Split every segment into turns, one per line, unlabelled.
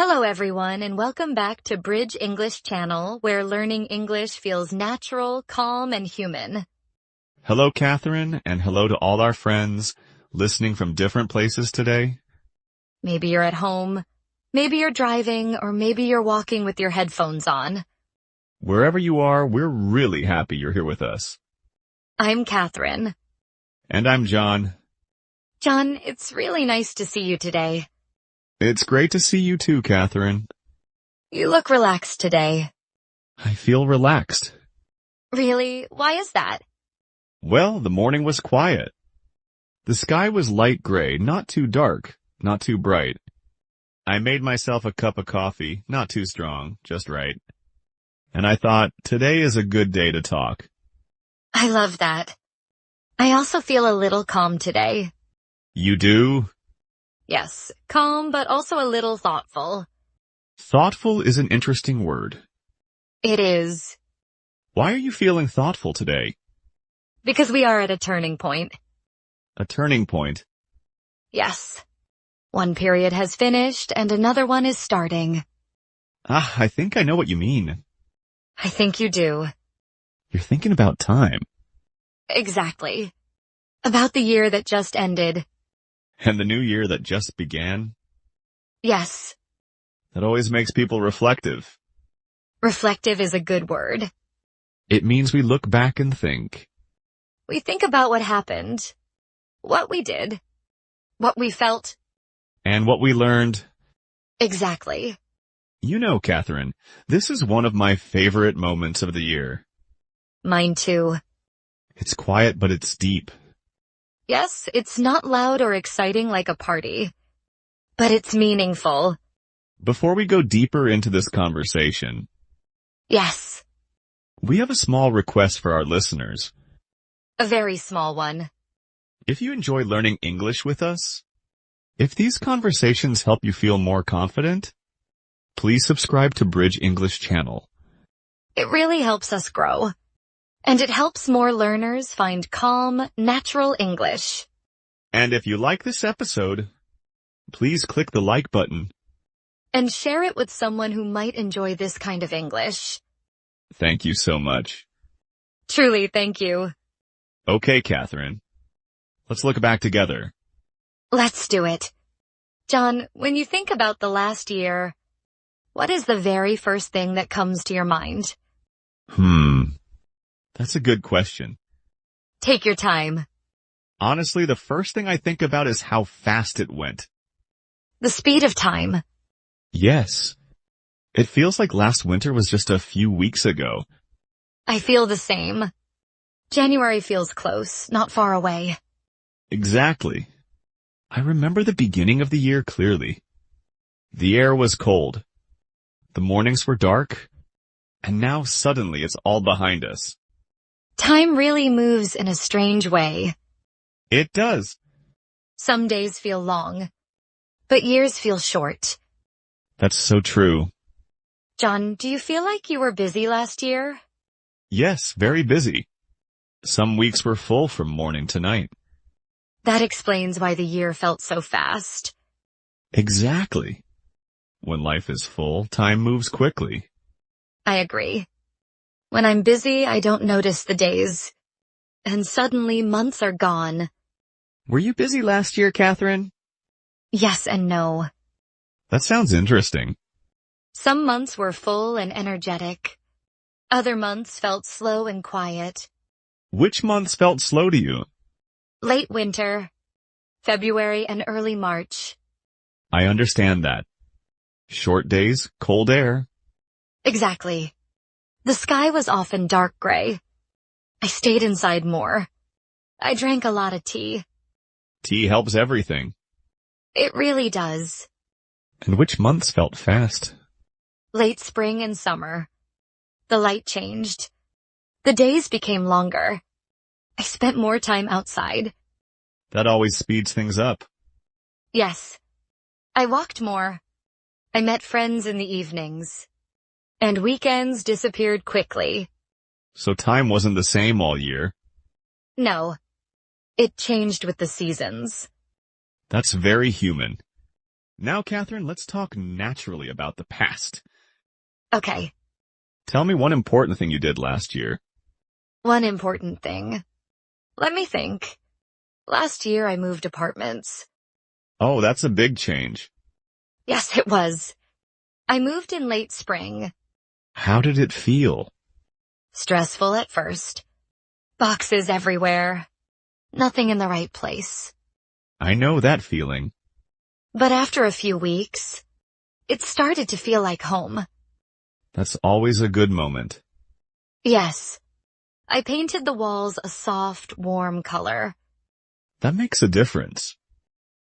Hello everyone and welcome back to Bridge English Channel, where learning English feels natural, calm, and human.
Hello, Catherine, and hello to all our friends listening from different places today.
Maybe you're at home, maybe you're driving, or maybe you're walking with your headphones on.
Wherever you are, we're really happy you're here with us.
I'm Catherine.
And I'm John.
John, it's really nice to see you today.
It's great to see you too, Catherine.
You look relaxed today.
I feel relaxed.
Really? Why is that?
Well, the morning was quiet. The sky was light gray, not too dark, not too bright. I made myself a cup of coffee, not too strong, just right. And I thought, today is a good day to talk.
I love that. I also feel a little calm today.
You do?
Yes, calm, but also a little thoughtful.
Thoughtful is an interesting word.
It is.
Why are you feeling thoughtful today?
Because we are at a turning point.
A turning point.
Yes. One period has finished and another one is starting.
I think I know what you mean.
I think you do.
You're thinking about time.
Exactly. About the year that just ended.
And the new year that just began.
Yes.
That always makes people reflective.
Reflective is a good word.
It means we look back and think.
We think about what happened, what we did, what we felt.
And what we learned.
Exactly.
You know, Catherine, this is one of my favorite moments of the year.
Mine too.
It's quiet, but it's deep.
Yes, it's not loud or exciting like a party, but it's meaningful.
Before we go deeper into this conversation,
Yes,
we have a small request for our listeners.
a very small one.
If you enjoy learning English with us, if these conversations help you feel more confident, please subscribe to Bridge English Channel.
It really helps us grow. And it helps more learners find calm, natural English.
And if you like this episode, please click the like button.
And share it with someone who might enjoy this kind of English.
Thank you so much.
Truly, thank you.
Okay, Catherine. Let's look back together.
Let's do it. John, when you think about the last year, what is the very first thing that comes to your mind?
That's a good question.
Take your time.
Honestly, the first thing I think about is how fast it went.
The speed of time.
Yes. It feels like last winter was just a few weeks ago.
I feel the same. January feels close, not far away.
Exactly. I remember the beginning of the year clearly. The air was cold. The mornings were dark. And now suddenly it's all behind us.
Time really moves in a strange way.
It does.
Some days feel long, but years feel short.
That's so true.
John, do you feel like you were busy last year?
Yes, very busy. Some weeks were full from morning to night.
That explains why the year felt so fast.
Exactly. When life is full, time moves quickly.
I agree. When I'm busy, I don't notice the days. And suddenly months are gone.
Were you busy last year, Catherine?
Yes and no.
That sounds interesting.
Some months were full and energetic. Other months felt slow and quiet.
Which months felt slow to you?
Late winter, February and early March.
I understand that. Short days, cold air.
Exactly. The sky was often dark gray. I stayed inside more. I drank a lot of tea.
Tea helps everything.
It really does.
And which months felt fast?
Late spring and summer. The light changed. The days became longer. I spent more time outside.
That always speeds things up.
Yes. I walked more. I met friends in the evenings. And weekends disappeared quickly.
So time wasn't the same all year.
No. It changed with the seasons.
That's very human. Now, Catherine, let's talk naturally about the past.
Okay,
Tell me one important thing you did last year.
one important thing. Let me think. Last year I moved apartments.
Oh, that's a big change.
Yes, it was. I moved in late spring.
How did it feel?
Stressful at first. Boxes everywhere. Nothing in the right place.
I know that feeling.
But after a few weeks, it started to feel like home.
That's always a good moment.
Yes. I painted the walls a soft, warm color.
That makes a difference.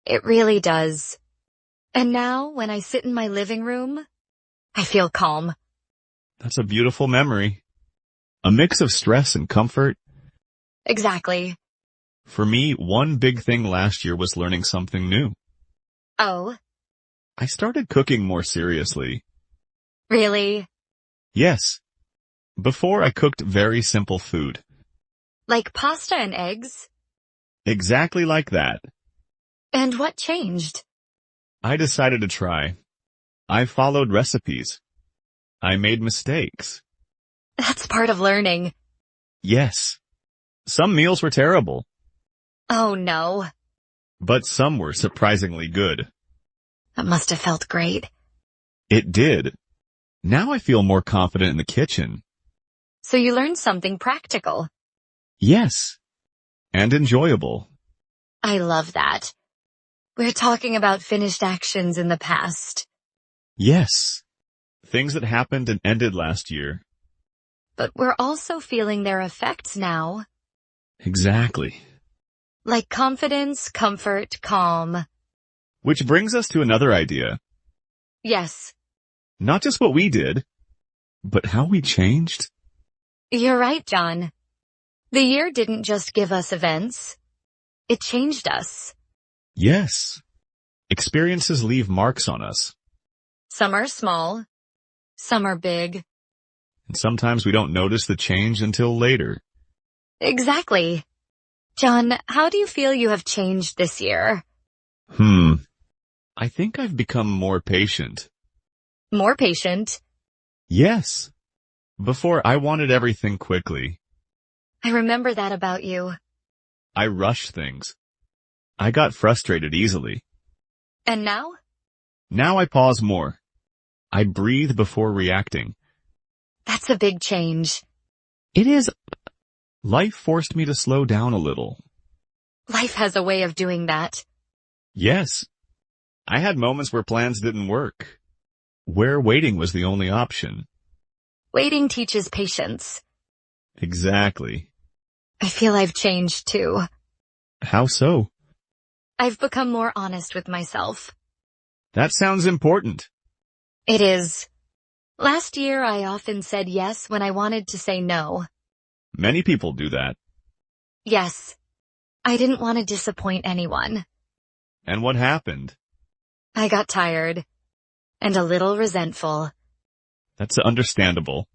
It really does. And now, when I sit in my living room, I feel calm.
That's a beautiful memory. A mix of stress and comfort.
Exactly.
For me, one big thing last year was learning something new.
Oh,
I started cooking more seriously.
really?
Yes. Before I cooked very simple food.
Like pasta and eggs?
Exactly like that.
And what changed?
I decided to try. I followed recipes. I made mistakes.
That's part of learning.
Yes. Some meals were terrible,
Oh no.
but some were surprisingly good.
That must have felt great.
It did. Now I feel more confident in the kitchen.
So you learned something practical.
Yes. And enjoyable.
I love that. We're talking about finished actions in the past.
Yes. Things that happened and ended last year.
But we're also feeling their effects now.
Exactly.
Like confidence, comfort, calm.
Which brings us to another idea.
Yes,
Not just what we did, but how we changed.
you're right, John. The year didn't just give us events. It changed us.
Yes. Experiences leave marks on us,
Some are small. Some are big.
and sometimes we don't notice the change until later.
Exactly. John, how do you feel you have changed this year?
I think I've become more patient.
More patient.
Yes. Before, I wanted everything quickly.
I remember that about you.
I rushed things. I got frustrated easily.
And now?
Now I pause more. I breathe before reacting.
That's a big change.
It is. Life forced me to slow down a little.
Life has a way of doing that.
Yes. I had moments where plans didn't work, where waiting was the only option.
Waiting teaches patience.
Exactly.
I feel I've changed too.
How so?
I've become more honest with myself.
That sounds important.
It is. Last year I often said yes when I wanted to say no.
Many people do that.
Yes. I didn't want to disappoint anyone.
And what happened?
I got tired. And a little resentful.
That's understandable.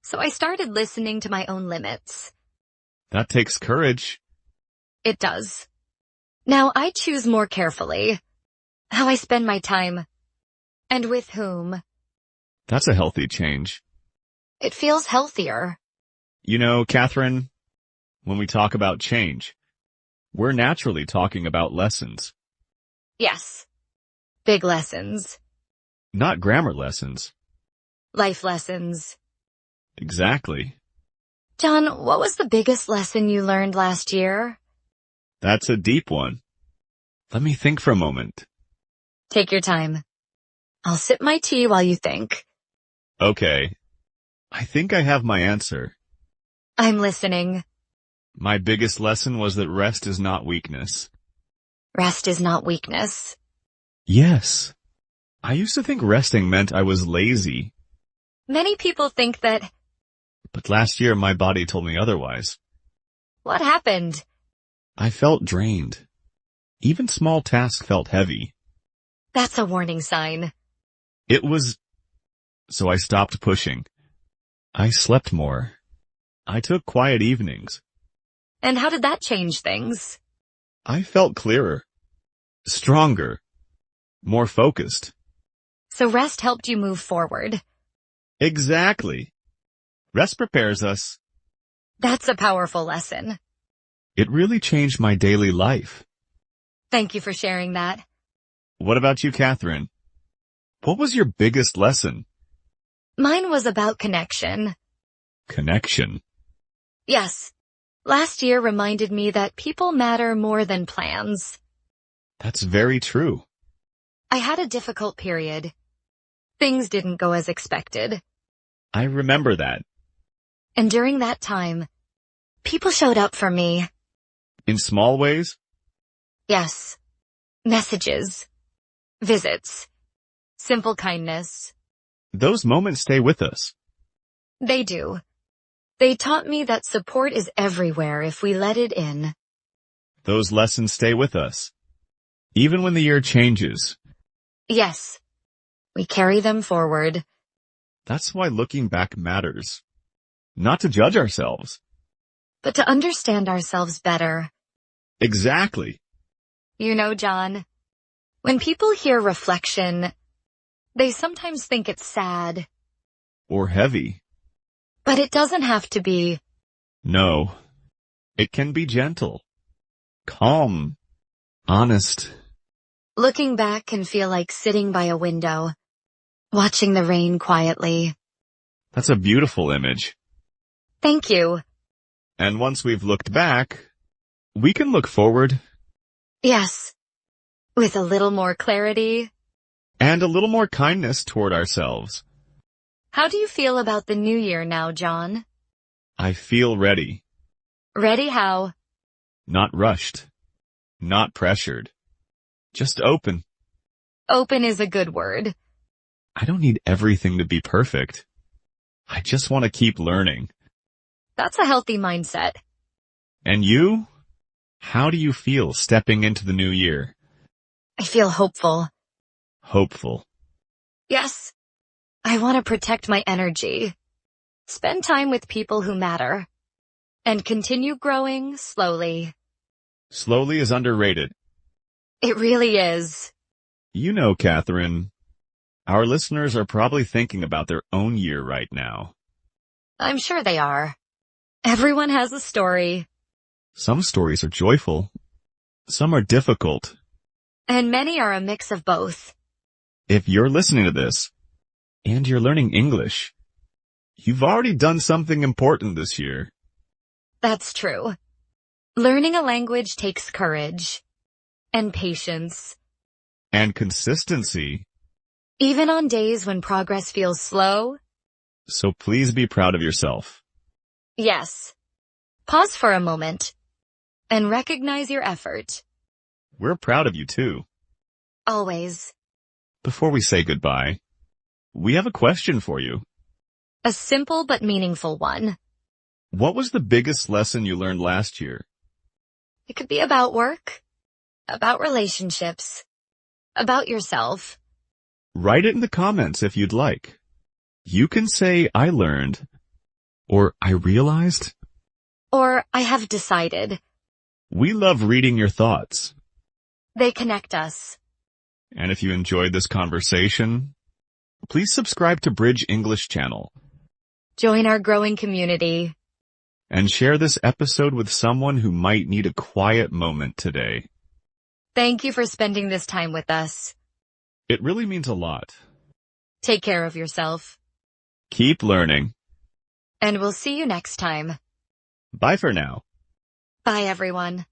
So I started listening to my own limits.
That takes courage.
It does. Now I choose more carefully. How I spend my time. And with whom.
That's a healthy change.
It feels healthier.
You know, Catherine, when we talk about change, we're naturally talking about lessons,
Yes. Big lessons.
not grammar lessons.
Life lessons.
Exactly.
John, what was the biggest lesson you learned last year?
That's a deep one. Let me think for a moment.
Take your time. I'll sip my tea while you think.
Okay. I think I have my answer.
I'm listening.
My biggest lesson was that rest is not weakness.
Rest is not weakness.
Yes. I used to think resting meant I was lazy,
Many people think that.
but last year my body told me otherwise.
What happened?
I felt drained. Even small tasks felt heavy.
That's a warning sign.
It was... So I stopped pushing. I slept more. I took quiet evenings.
And how did that change things?
I felt clearer. Stronger. more focused.
So rest helped you move forward.
Exactly. Rest prepares us.
That's a powerful lesson.
It really changed my daily life.
Thank you for sharing that.
What about you, Catherine? What was your biggest lesson?
Mine was about connection.
Connection.
Yes. Last year reminded me that people matter more than plans.
That's very true.
I had a difficult period. Things didn't go as expected.
I remember that.
And during that time, people showed up for me.
In small ways?
Yes. Messages. Visits. Simple kindness.
Those moments stay with us.
They do. They taught me that support is everywhere if we let it in.
Those lessons stay with us. Even when the year changes.
Yes. We carry them forward.
That's why looking back matters. Not to judge ourselves.
But to understand ourselves better.
Exactly.
You know, John, when people hear reflection, they sometimes think it's sad.
Or heavy.
But it doesn't have to be.
No. It can be gentle. Calm. Honest.
Looking back can feel like sitting by a window, watching the rain quietly.
That's a beautiful image.
Thank you.
And once we've looked back, we can look forward.
Yes. With a little more clarity.
And a little more kindness toward ourselves.
How do you feel about the new year now, John?
I feel ready.
Ready how?
Not rushed. Not pressured. Just open.
Open is a good word.
I don't need everything to be perfect. I just want to keep learning.
That's a healthy mindset.
And you? How do you feel stepping into the new year?
I feel hopeful.
Hopeful.
Yes. I want to protect my energy. Spend time with people who matter. And continue growing slowly.
Slowly is underrated.
It really is.
You know, Catherine, our listeners are probably thinking about their own year right now.
I'm sure they are. Everyone has a story.
Some stories are joyful. Some are difficult.
And many are a mix of both.
If you're listening to this, and you're learning English, you've already done something important this year.
That's true. Learning a language takes courage. And patience.
And consistency.
Even on days when progress feels slow.
So please be proud of yourself.
Yes. Pause for a moment. And recognize your effort.
We're proud of you too.
Always.
Before we say goodbye, we have a question for you.
A simple but meaningful one.
What was the biggest lesson you learned last year?
It could be about work, about relationships, about yourself.
Write it in the comments if you'd like. You can say, I learned, or I realized.
Or I have decided.
We love reading your thoughts.
They connect us.
And if you enjoyed this conversation, please subscribe to Bridge English channel.
Join our growing community.
And share this episode with someone who might need a quiet moment today.
Thank you for spending this time with us.
It really means a lot.
Take care of yourself.
Keep learning.
And we'll see you next time.
Bye for now.
Bye, everyone.